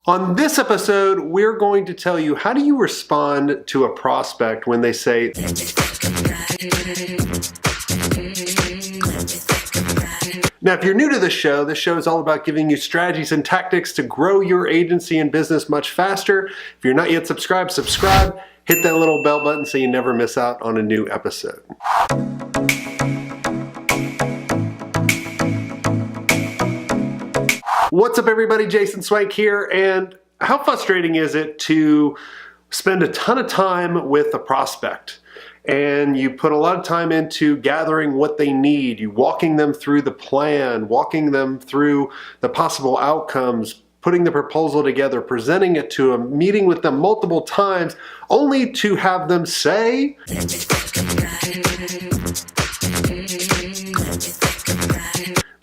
On this episode, we're going to tell you how do you respond to a prospect when they say, now, if you're new to this show is all about giving you strategies and tactics to grow your agency and business much faster. If you're not yet subscribed, subscribe. Hit that little bell button so you never miss out on a new episode. What's up, everybody? Jason Swenk here. And how frustrating is it to spend a ton of time with a prospect? And you put a lot of time into gathering what they need, you walking them through the plan, walking them through the possible outcomes, putting the proposal together, presenting it to them, meeting with them multiple times, only to have them say,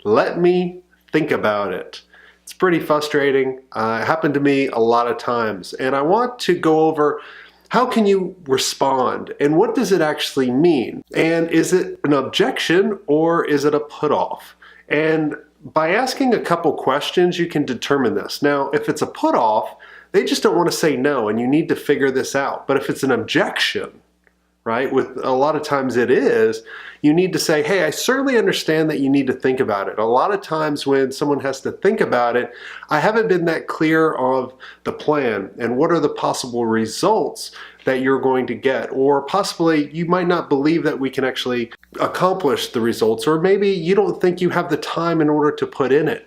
"Let me think about it." It's pretty frustrating. It happened to me a lot of times. And I want to go over how can you respond and what does it actually mean? And is it an objection or is it a put off? And by asking a couple questions, you can determine this. Now, if it's a put off, they just don't want to say no and you need to figure this out. But if it's an objection, right, with a lot of times it is, you need to say, hey, I certainly understand that you need to think about it. A lot of times when someone has to think about it, I haven't been that clear of the plan and what are the possible results that you're going to get, or possibly you might not believe that we can actually accomplish the results, or maybe you don't think you have the time in order to put in it.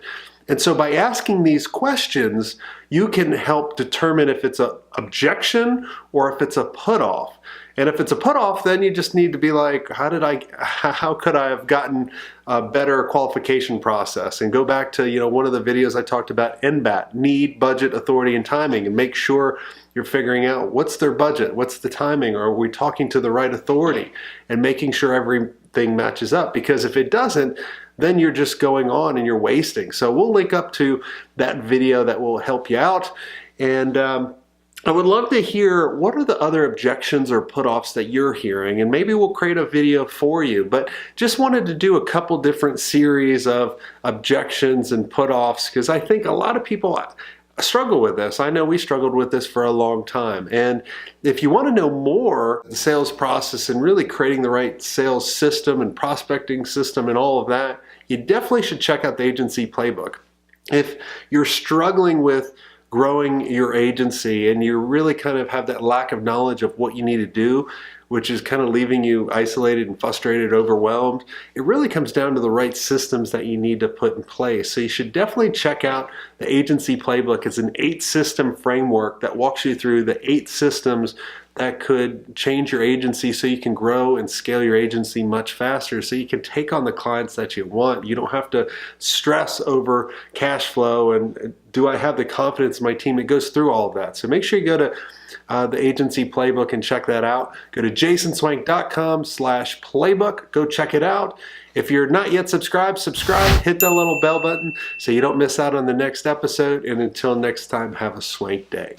And so by asking these questions, you can help determine if it's an objection or if it's a put off. And if it's a put off, then you just need to be like, how could I have gotten a better qualification process? And go back to, one of the videos I talked about, NBAT, need, budget, authority, and timing, and make sure you're figuring out what's their budget, what's the timing, or are we talking to the right authority, and making sure everything matches up. Because if it doesn't, then you're just going on and you're wasting. So we'll link up to that video that will help you out. And I would love to hear what are the other objections or put-offs that you're hearing, and maybe we'll create a video for you. But just wanted to do a couple different series of objections and put-offs because I think a lot of people struggle with this. I know we struggled with this for a long time. And if you want to know more the sales process and really creating the right sales system and prospecting system and all of that, you definitely should check out the Agency Playbook. If you're struggling with growing your agency and you really kind of have that lack of knowledge of what you need to do, which is kind of leaving you isolated and frustrated, overwhelmed, it really comes down to the right systems that you need to put in place. So you should definitely check out the Agency Playbook. It's an 8-system framework that walks you through the 8 systems that could change your agency so you can grow and scale your agency much faster, so you can take on the clients that you want. You don't have to stress over cash flow and do I have the confidence in my team? It goes through all of that. So make sure you go to the Agency Playbook and check that out. Go to jasonswank.com/playbook. Go check it out. If you're not yet subscribed, subscribe. Hit that little bell button so you don't miss out on the next episode. And until next time, have a swank day.